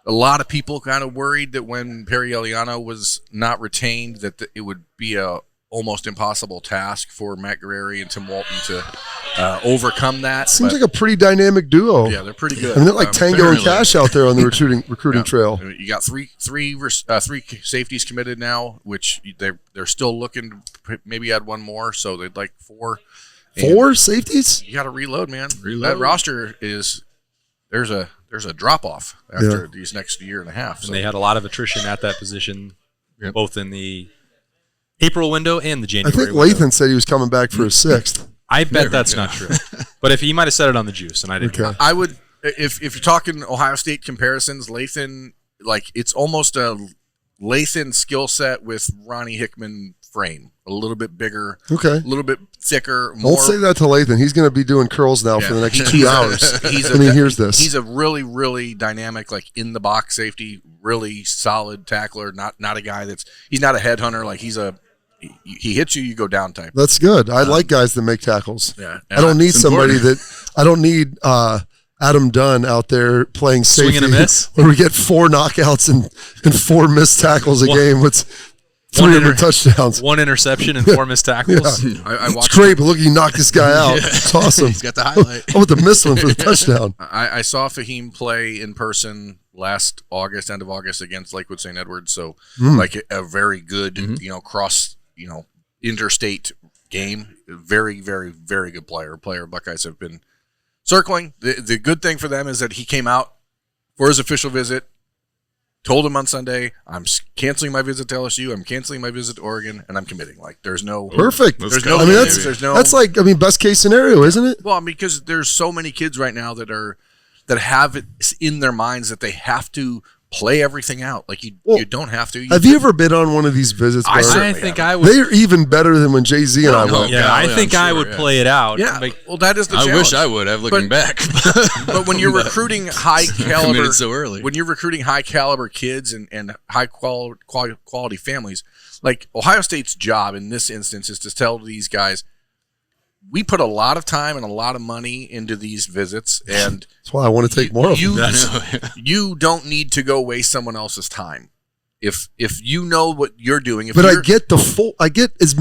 [SPEAKER 10] A lot of people kind of worried that when Perry Eliano was not retained, that it would be a almost impossible task for Matt Guerrieri and Tim Walton to overcome that.
[SPEAKER 2] Seems like a pretty dynamic duo.
[SPEAKER 10] Yeah, they're pretty good.
[SPEAKER 2] I mean, they're like Tango and Cash out there on the recruiting trail.
[SPEAKER 10] You got three safeties committed now, which they're still looking to maybe add one more, so they'd like 4.
[SPEAKER 2] Four safeties?
[SPEAKER 10] You got to reload, man. That roster is there's a drop off after these next year and a half.
[SPEAKER 1] And they had a lot of attrition at that position, both in the April window and the January
[SPEAKER 2] window.
[SPEAKER 1] I think
[SPEAKER 2] Lathan said he was coming back for his 6th.
[SPEAKER 1] I bet that's not true. But if he might have said it on the juice, and I didn't.
[SPEAKER 2] Okay.
[SPEAKER 10] I would, if you're talking Ohio State comparisons, Lathan, it's almost a Lathan skill set with Ronnie Hickman frame. A little bit bigger, a little bit thicker.
[SPEAKER 2] Don't say that to Lathan. He's going to be doing curls now for the next 2 hours. Here's this.
[SPEAKER 10] He's a really, really dynamic, in the box safety, really solid tackler. Not a guy he's not a headhunter. He hits you, you go down type.
[SPEAKER 2] That's good. I like guys that make tackles.
[SPEAKER 10] Yeah,
[SPEAKER 2] I don't need somebody I don't need Adam Dunn out there playing safety.
[SPEAKER 1] Swinging a miss?
[SPEAKER 2] Where we get 4 knockouts and 4 missed tackles a game with 300 touchdowns.
[SPEAKER 1] 1 interception and 4 missed tackles.
[SPEAKER 2] Yeah. It's great, but look, you knocked this guy out. It's awesome.
[SPEAKER 10] He's got the highlight.
[SPEAKER 2] I want the missed one for the touchdown.
[SPEAKER 10] I saw Fahim play in person last August, end of August, against Lakewood St. Edwards. So, a very good, cross, interstate game. Very, very, very good player. Buckeyes have been circling. The good thing for them is that he came out for his official visit, told him on Sunday, I'm canceling my visit to LSU, I'm canceling my visit to Oregon, and I'm committing. Like, there's no
[SPEAKER 2] perfect.
[SPEAKER 10] There's no.
[SPEAKER 2] I mean, that's like, I mean, best case scenario, isn't it?
[SPEAKER 10] Well, because there's so many kids right now that have it in their minds that they have to play everything out. Like, you don't have to.
[SPEAKER 2] Have you ever been on one of these visits?
[SPEAKER 1] I think I would.
[SPEAKER 2] They're even better than when Jay-Z and I went.
[SPEAKER 1] Yeah, I think I would play it out.
[SPEAKER 10] Yeah, well, that is the challenge.
[SPEAKER 3] I wish I would have, looking back.
[SPEAKER 10] But when you're recruiting high caliber,
[SPEAKER 3] so early.
[SPEAKER 10] When you're recruiting high caliber kids and high quality families, like Ohio State's job in this instance is to tell these guys, we put a lot of time and a lot of money into these visits, and
[SPEAKER 2] that's why I want to take more of them.
[SPEAKER 10] You don't need to go waste someone else's time. If you know what you're doing,
[SPEAKER 2] but I get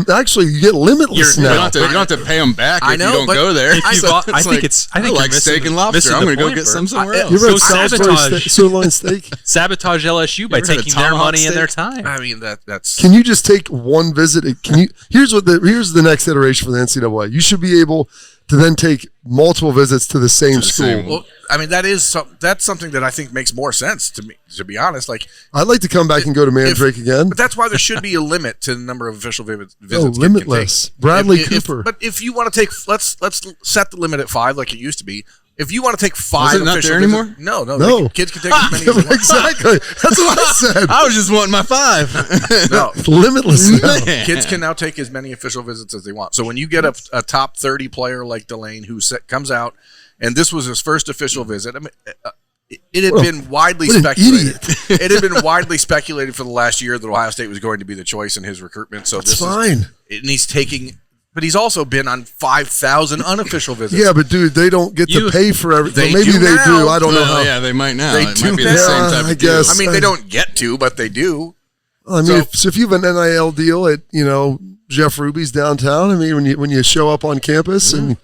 [SPEAKER 2] actually you get limitless now.
[SPEAKER 3] You don't have to pay them back if you don't go there.
[SPEAKER 1] I think
[SPEAKER 3] like steak and lobster. I'm going to go get some somewhere else.
[SPEAKER 2] You're sirloin steak.
[SPEAKER 1] Sabotage LSU by taking their money and their time.
[SPEAKER 10] I mean that's.
[SPEAKER 2] Can you just take one visit? Here's the next iteration for the NCAA. You should be able to then take multiple visits to the same school.
[SPEAKER 10] Well, I mean, that's something that I think makes more sense to me, to be honest. Like,
[SPEAKER 2] I'd like to come back and go to Mandrake again.
[SPEAKER 10] But that's why there should be a limit to the number of official visits.
[SPEAKER 2] Limitless. Bradley Cooper.
[SPEAKER 10] But if you want to take, let's set the limit at 5 like it used to be. If you want to take 5
[SPEAKER 3] Is it not there anymore?
[SPEAKER 10] No. Kids can take as many as they want.
[SPEAKER 2] Exactly. That's what I said.
[SPEAKER 3] I was just wanting my 5.
[SPEAKER 10] No.
[SPEAKER 2] Limitless.
[SPEAKER 10] Kids can now take as many official visits as they want. So when you get a top 30 player like Delane who comes out, and this was his first official visit, I mean, it had been widely speculated. It had been widely speculated for the last year that Ohio State was going to be the choice in his recruitment. So
[SPEAKER 2] that's fine.
[SPEAKER 10] And he's taking. But he's also been on 5,000 unofficial visits.
[SPEAKER 2] Yeah, but dude, they don't get to pay for everything. Maybe they do. I don't know how.
[SPEAKER 3] Yeah, they might now.
[SPEAKER 10] They
[SPEAKER 3] it
[SPEAKER 10] do
[SPEAKER 3] might be
[SPEAKER 10] now.
[SPEAKER 3] the same type of deal.
[SPEAKER 2] guess.
[SPEAKER 10] I mean, they don't get to, but they do.
[SPEAKER 2] I mean, if you have an NIL deal at Jeff Ruby's downtown, I mean, when you show up on campus and.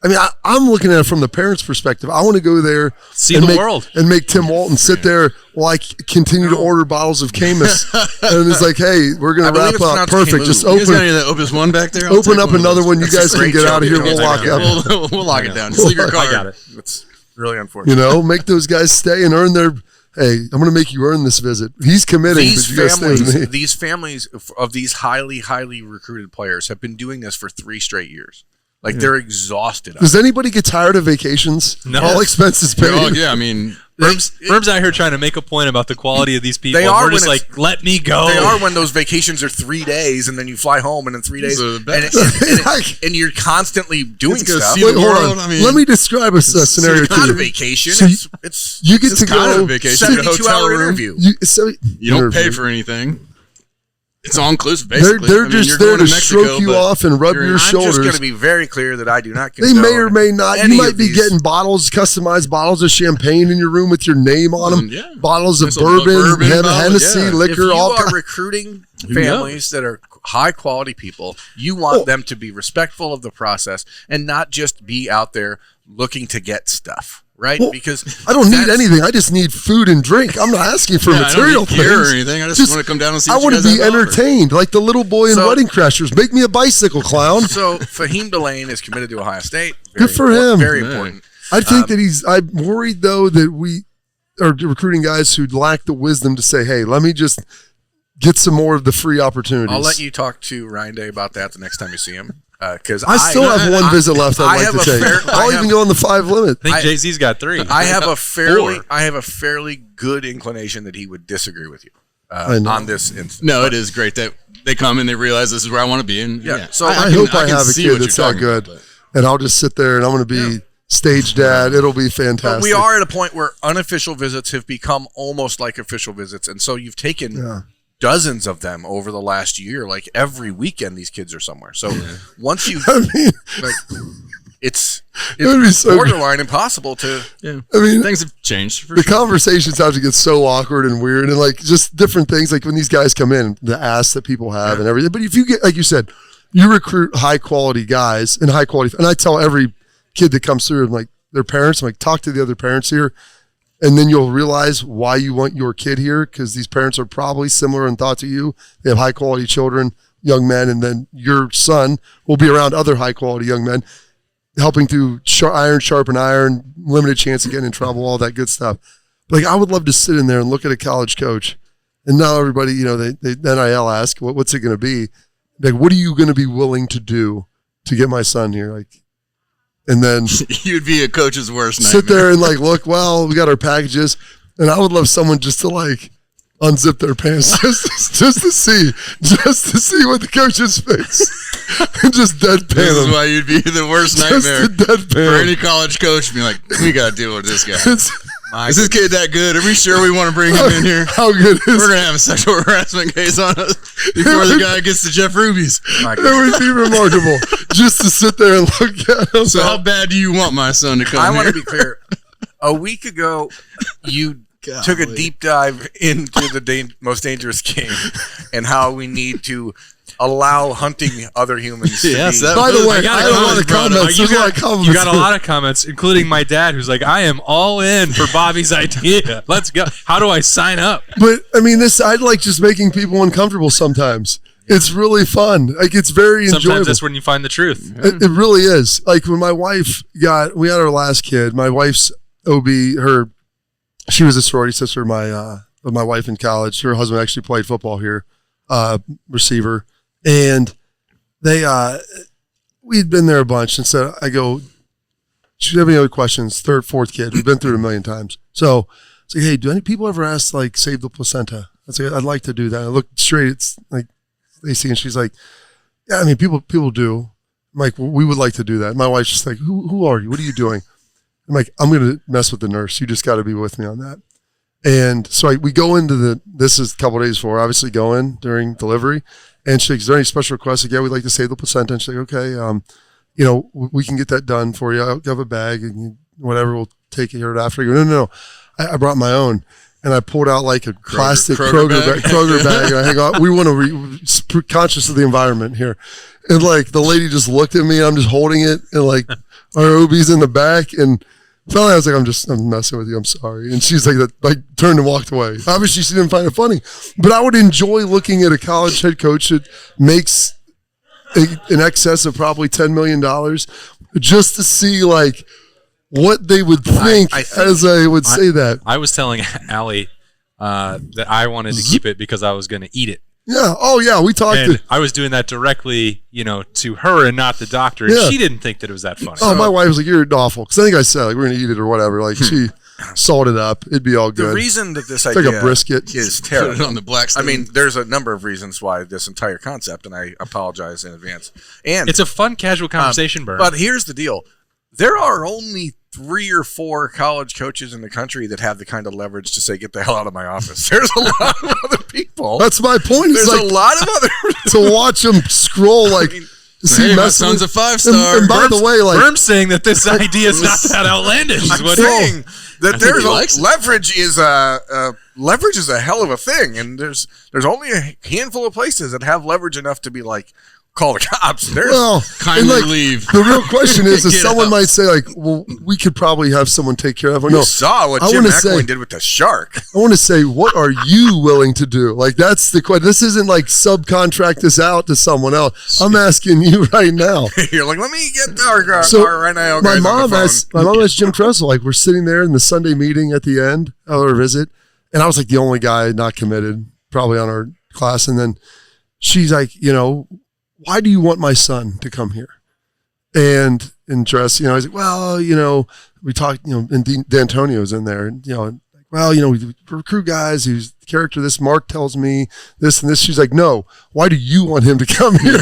[SPEAKER 2] I mean, I'm looking at it from the parents' perspective. I want to go there,
[SPEAKER 1] see the world,
[SPEAKER 2] and make Tim Walton sit there while I continue to order bottles of Camus. And it's like, hey, we're going to wrap up. Perfect. Just open.
[SPEAKER 3] You guys got any of that Opus 1 back there?
[SPEAKER 2] Open up another one. You guys can get out of here. We'll lock it up.
[SPEAKER 3] We'll lock it down. Just leave your card.
[SPEAKER 1] I got it.
[SPEAKER 10] It's really unfortunate.
[SPEAKER 2] Make those guys stay and earn their. Hey, I'm going to make you earn this visit. He's committing.
[SPEAKER 10] These families of these highly, highly recruited players have been doing this for 3 straight years. Like, they're exhausted.
[SPEAKER 2] Does anybody get tired of vacations?
[SPEAKER 1] No.
[SPEAKER 2] All expenses paid.
[SPEAKER 3] Yeah, I mean,
[SPEAKER 1] Berm's out here trying to make a point about the quality of these people. We're just like, let me go.
[SPEAKER 10] They are when those vacations are 3 days, and then you fly home, and in 3 days, and you're constantly doing stuff.
[SPEAKER 2] Wait, hold on. I mean, let me describe a scenario to you.
[SPEAKER 10] It's not a vacation.
[SPEAKER 2] So
[SPEAKER 10] it's
[SPEAKER 2] you get to go
[SPEAKER 10] 72-hour interview.
[SPEAKER 3] You don't pay for anything. It's all inclusive, basically.
[SPEAKER 2] They're just there to stroke you off and rub your shoulders.
[SPEAKER 10] I'm just going to be very clear that I do not
[SPEAKER 2] condone. They may or may not. You might be getting customized bottles of champagne in your room with your name on them. Yeah. Bottles of bourbon, Hennessy, liquor.
[SPEAKER 10] If you are recruiting families that are high quality people, you want them to be respectful of the process and not just be out there looking to get stuff. Right, because
[SPEAKER 2] I don't need anything. I just need food and drink. I'm not asking for material things
[SPEAKER 3] or anything. I just want to come down and see.
[SPEAKER 2] I want to be entertained, like the little boy in Wedding Crashers. Make me a bicycle, clown.
[SPEAKER 10] So Fahim Delane is committed to Ohio State.
[SPEAKER 2] Good for him.
[SPEAKER 10] Very important.
[SPEAKER 2] I think that I'm worried though that we are recruiting guys who lack the wisdom to say, "Hey, let me just get some more of the free opportunities."
[SPEAKER 10] I'll let you talk to Ryan Day about that the next time you see him. Because
[SPEAKER 2] I still have one visit left. I'd like to take. I'll even go on the 5 limit.
[SPEAKER 1] I think Jay-Z's got 3.
[SPEAKER 10] I have a fairly good inclination that he would disagree with you on this instance.
[SPEAKER 3] No, it is great that they come and they realize this is where I want to be. And
[SPEAKER 2] so I hope I have a kid that's that good, and I'll just sit there and I'm going to be stage dad. It'll be fantastic.
[SPEAKER 10] But we are at a point where unofficial visits have become almost like official visits, and so you've taken. Dozens of them over the last year. Like every weekend, these kids are somewhere. So once you, it's borderline impossible to.
[SPEAKER 3] Yeah, I mean, things have changed.
[SPEAKER 2] The conversations have to get so awkward and weird, and like just different things. Like when these guys come in, the asks that people have and everything. But if you get, like you said, you recruit high quality guys and high quality, and I tell every kid that comes through, I'm like their parents, I'm like talk to the other parents here. And then you'll realize why you want your kid here, because these parents are probably similar in thought to you. They have high-quality children, young men, and then your son will be around other high-quality young men, helping to iron sharpen iron, limited chance of getting in trouble, all that good stuff. Like, I would love to sit in there and look at a college coach, and now everybody, you know, they NIL ask, what's it going to be? Like, what are you going to be willing to do to get my son here? Like, and then
[SPEAKER 3] You'd be a coach's worst nightmare.
[SPEAKER 2] sit there and like, look, well, we got our packages, and I would love someone just to like unzip their pants just to see what the coach's face and just deadpan
[SPEAKER 3] This is
[SPEAKER 2] them.
[SPEAKER 3] why you'd be the worst
[SPEAKER 2] Just
[SPEAKER 3] nightmare
[SPEAKER 2] to deadpan
[SPEAKER 3] for
[SPEAKER 2] them.
[SPEAKER 3] any college coach. Be like, we got to deal with this guy.
[SPEAKER 2] It's-
[SPEAKER 3] Is this kid that good? Are we sure we want to bring him in here?
[SPEAKER 2] How good is
[SPEAKER 3] We're going to have a sexual harassment case on us before the guy gets to Jeff Ruby's.
[SPEAKER 2] it would be remarkable just to sit there and look at him.
[SPEAKER 3] So how bad do you want my son to come
[SPEAKER 10] I
[SPEAKER 3] here?
[SPEAKER 10] want to be clear. A week ago, you took a deep dive into the most dangerous game and how we need to allow hunting other humans.
[SPEAKER 3] Yes,
[SPEAKER 10] to be.
[SPEAKER 3] that
[SPEAKER 2] By the
[SPEAKER 3] was-
[SPEAKER 2] way,
[SPEAKER 1] I got
[SPEAKER 2] I
[SPEAKER 1] a
[SPEAKER 2] have a lot of
[SPEAKER 1] comment,
[SPEAKER 2] comments.
[SPEAKER 1] bro.
[SPEAKER 2] There's a lot of comments.
[SPEAKER 1] You got a lot of comments, including my dad, who's like, I am all in for Bobby's idea. Let's go. How do I sign up?
[SPEAKER 2] But I mean, I like just making people uncomfortable sometimes. It's really fun. Like, it's very enjoyable.
[SPEAKER 1] Sometimes that's when you find the truth.
[SPEAKER 2] It really is. Like, when my wife we had our last kid, my wife's OB, she was a sorority sister of my wife in college. Her husband actually played football here, receiver. And we'd been there a bunch. And so I go, do you have any other questions? Third, fourth kid. We've been through it a million times. So it's like, hey, do any people ever ask, like, save the placenta? I said, I'd like to do that. I looked straight at, like, Stacey, and she's like, yeah, I mean, people do. I'm like, well, we would like to do that. My wife's just like, who are you? What are you doing? I'm like, I'm going to mess with the nurse. You just got to be with me on that. And so we go into this is a couple of days before, obviously go in during delivery. And she's like, is there any special requests? Like, yeah, we'd like to save the placenta. And she's like, okay, you know, we can get that done for you. I'll have a bag and whatever, we'll take care of it after. I go, no. I brought my own. And I pulled out like a plastic Kroger bag. And I go, we want to be conscious of the environment here. And like the lady just looked at me. I'm just holding it. And like our OB's in the back. And finally I was like, I'm messing with you. I'm sorry. And she's like turned and walked away. Obviously she didn't find it funny. But I would enjoy looking at a college head coach that makes in excess of probably $10 million just to see like what they would think, as I would say that.
[SPEAKER 1] I was telling Allie that I wanted to keep it because I was going to eat it.
[SPEAKER 2] Yeah. Oh, yeah. We talked.
[SPEAKER 1] And I was doing that directly, to her and not the doctor. And she didn't think that it was that funny.
[SPEAKER 2] Oh, my wife was like, "You're awful," because I think I said like we're going to eat it or whatever. Like she salted it up. It'd be all good.
[SPEAKER 10] The reason that this
[SPEAKER 2] it's
[SPEAKER 10] idea
[SPEAKER 2] like a brisket
[SPEAKER 10] is
[SPEAKER 3] Put
[SPEAKER 10] terrible.
[SPEAKER 3] it on the black
[SPEAKER 10] I mean, there's a number of reasons why this entire concept, and I apologize in advance. And
[SPEAKER 1] It's a fun, casual conversation, Burr.
[SPEAKER 10] but here's the deal: there are only 3 or 4 college coaches in the country that have the kind of leverage to say, "Get the hell out of my office." There's a lot of other people.
[SPEAKER 2] That's my point. It's
[SPEAKER 10] There's
[SPEAKER 2] like
[SPEAKER 10] a lot of other
[SPEAKER 2] to watch them scroll like.
[SPEAKER 3] Hey, my son's a 5-star.
[SPEAKER 2] And by the way, like
[SPEAKER 1] Berm's saying that this idea is not that outlandish. Is
[SPEAKER 10] I'm
[SPEAKER 1] what
[SPEAKER 10] saying that
[SPEAKER 3] I think
[SPEAKER 10] there's
[SPEAKER 3] he likes it.
[SPEAKER 10] leverage is a hell of a thing, and there's only a handful of places that have leverage enough to be like, call the cops. There's
[SPEAKER 2] well,
[SPEAKER 3] Kindly
[SPEAKER 2] and, like,
[SPEAKER 3] leave.
[SPEAKER 2] The real question is
[SPEAKER 3] Get
[SPEAKER 2] someone
[SPEAKER 3] out.
[SPEAKER 2] might say like, well, we could probably have someone take care of it.
[SPEAKER 10] you
[SPEAKER 2] No,
[SPEAKER 10] saw what
[SPEAKER 2] I
[SPEAKER 10] Jim
[SPEAKER 2] wanna say-
[SPEAKER 10] McElwain did with the shark.
[SPEAKER 2] I want to say, what are you willing to do? Like, that's the question. This isn't like subcontract this out to someone else. I'm asking you right now.
[SPEAKER 10] You're like, let me get our right now.
[SPEAKER 2] my
[SPEAKER 10] guys on
[SPEAKER 2] mom
[SPEAKER 10] the phone.
[SPEAKER 2] asked Jim Tressel, like, we're sitting there in the Sunday meeting at the end of our visit, and I was like the only guy not committed, probably on our class. And then she's like, why do you want my son to come here? And Dress, I was like, well, we talked, and D'Antonio's in there, and, well, we recruit guys whose character this Mark tells me this and this. She's like, no, why do you want him to come here?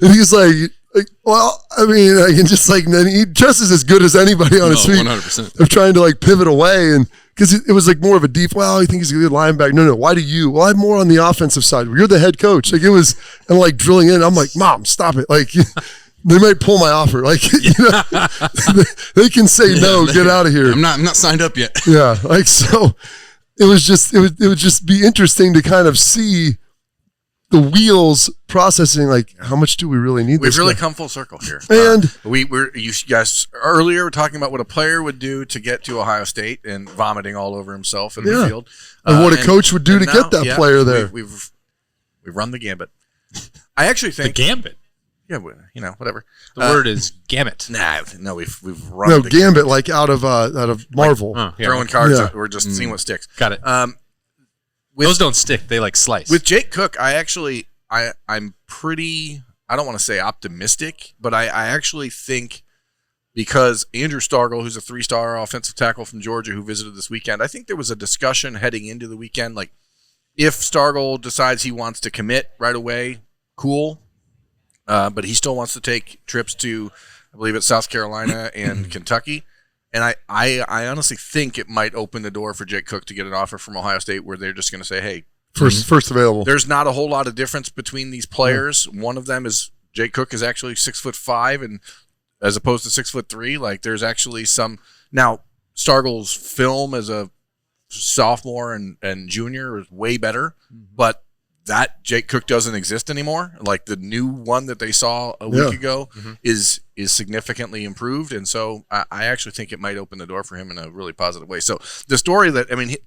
[SPEAKER 2] And he's like, well, I mean, I can just like, then he dresses as good as anybody on his feet
[SPEAKER 3] 100%.
[SPEAKER 2] of trying to like pivot away. And because it was like more of a deep, well, I think he's a good linebacker. No, why do you? Well, I'm more on the offensive side. You're the head coach. Like it was, and like drilling in, I'm like, Mom, stop it. Like they might pull my offer. Like, they can say no, get out of here.
[SPEAKER 3] I'm not signed up yet.
[SPEAKER 2] Yeah. Like, so it would just be interesting to kind of see the wheels processing, like, how much do we really need
[SPEAKER 10] We've
[SPEAKER 2] this
[SPEAKER 10] really
[SPEAKER 2] guy?
[SPEAKER 10] come full circle here.
[SPEAKER 2] And
[SPEAKER 10] you guys earlier were talking about what a player would do to get to Ohio State and vomiting all over himself in the field,
[SPEAKER 2] and what a coach would do to get that player there.
[SPEAKER 10] We've run the gambit. I actually think
[SPEAKER 1] the gambit.
[SPEAKER 10] Yeah, whatever.
[SPEAKER 1] The word is gamut.
[SPEAKER 10] No, we've run.
[SPEAKER 2] No, Gambit, like out of Marvel.
[SPEAKER 10] Throwing cards.
[SPEAKER 2] Yeah.
[SPEAKER 10] We're just seeing what sticks.
[SPEAKER 1] Got it. Those don't stick. They like slice.
[SPEAKER 10] With Jake Cook, I'm pretty. I don't want to say optimistic, but I actually think because Andrew Stargell, who's a 3-star offensive tackle from Georgia who visited this weekend, I think there was a discussion heading into the weekend, like if Stargell decides he wants to commit right away, cool. But he still wants to take trips to, I believe it's South Carolina and Kentucky. And I honestly think it might open the door for Jake Cook to get an offer from Ohio State where they're just going to say, hey,
[SPEAKER 2] first available.
[SPEAKER 10] There's not a whole lot of difference between these players. One of them is Jake Cook is actually 6'5", and as opposed to 6'3". Like there's actually some now. Stargell's film as a sophomore and junior is way better, but that Jake Cook doesn't exist anymore. Like the new one that they saw a week ago is significantly improved, and so I actually think it might open the door for him in a really positive way. So the story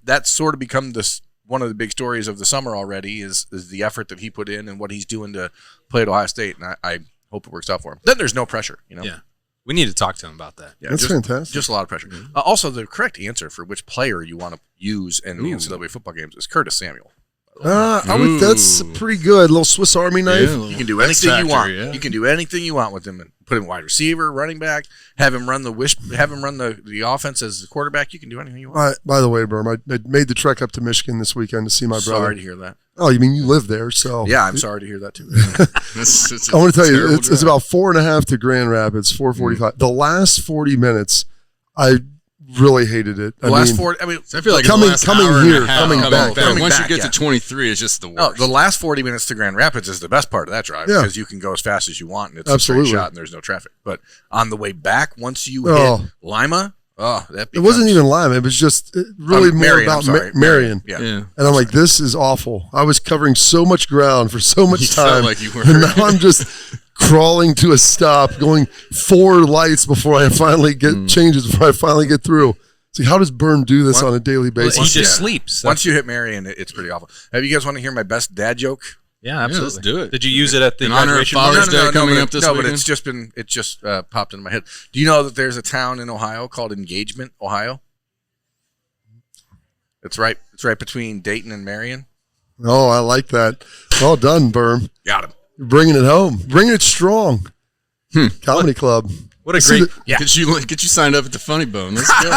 [SPEAKER 10] that's sort of become this. One of the big stories of the summer already is the effort that he put in and what he's doing to play at Ohio State, and I hope it works out for him. Then there's no pressure,
[SPEAKER 1] Yeah, we need to talk to him about that.
[SPEAKER 10] Yeah,
[SPEAKER 2] that's fantastic.
[SPEAKER 10] Just a lot of pressure. Also, the correct answer for which player you want to use in the NCAA football games is Curtis Samuel.
[SPEAKER 2] That's pretty good. Little Swiss Army knife.
[SPEAKER 10] You can do anything you want.
[SPEAKER 3] Yeah.
[SPEAKER 10] You can do anything you want with him. And put him wide receiver, running back, have him run the offense as the quarterback. You can do anything you want.
[SPEAKER 2] By the way, Berm, I made the trek up to Michigan this weekend to see my brother.
[SPEAKER 10] Sorry to hear that.
[SPEAKER 2] Oh, you mean you live there? So
[SPEAKER 10] yeah, I'm sorry to hear that too.
[SPEAKER 2] I want to tell you, it's about 4.5 to Grand Rapids, 4:45. The last 40 minutes, I really hated it.
[SPEAKER 10] I feel like
[SPEAKER 2] coming here,
[SPEAKER 3] coming back. Once
[SPEAKER 10] back,
[SPEAKER 3] you get to 23, it's just the worst.
[SPEAKER 10] No, the last 40 minutes to Grand Rapids is the best part of that drive because you can go as fast as you want and it's a straight shot and there's no traffic. But on the way back, once you hit Lima,
[SPEAKER 2] it wasn't even Lima. It was just really more
[SPEAKER 10] Marion,
[SPEAKER 2] about Marion.
[SPEAKER 10] Yeah.
[SPEAKER 2] And I'm like, this is awful. I was covering so much ground for so much time.
[SPEAKER 3] Like you were.
[SPEAKER 2] And now I'm just crawling to a stop, going 4 lights before I finally get changes, before I finally get through. See, how does Byrne do this on a daily basis?
[SPEAKER 1] Well, he just sleeps.
[SPEAKER 10] Once you hit Marion, it's pretty awful. Have you guys want to hear my best dad joke?
[SPEAKER 1] Yeah, absolutely.
[SPEAKER 3] Let's do it.
[SPEAKER 1] Did you use it at the
[SPEAKER 3] in honor of Father's Day coming up this weekend?
[SPEAKER 10] But it just popped into my head. Do you know that there's a town in Ohio called Engagement, Ohio? It's right between Dayton and Marion.
[SPEAKER 2] Oh, I like that. Well done, Byrne.
[SPEAKER 10] Got him.
[SPEAKER 2] You're bringing it home. Bringing it strong. Comedy Club.
[SPEAKER 1] What a great
[SPEAKER 3] get you signed up at the Funny Bone. Let's go.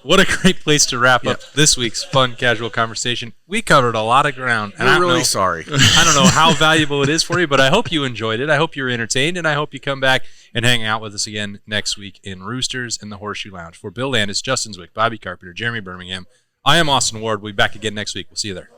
[SPEAKER 1] What a great place to wrap up this week's fun casual conversation. We covered a lot of ground. And
[SPEAKER 10] I'm really sorry.
[SPEAKER 1] I don't know how valuable it is for you, but I hope you enjoyed it. I hope you're entertained, and I hope you come back and hang out with us again next week in Roosters in the Horseshoe Lounge. For Bill Landis, Justin Zwick, Bobby Carpenter, Jeremy Birmingham, I am Austin Ward. We'll be back again next week. We'll see you there.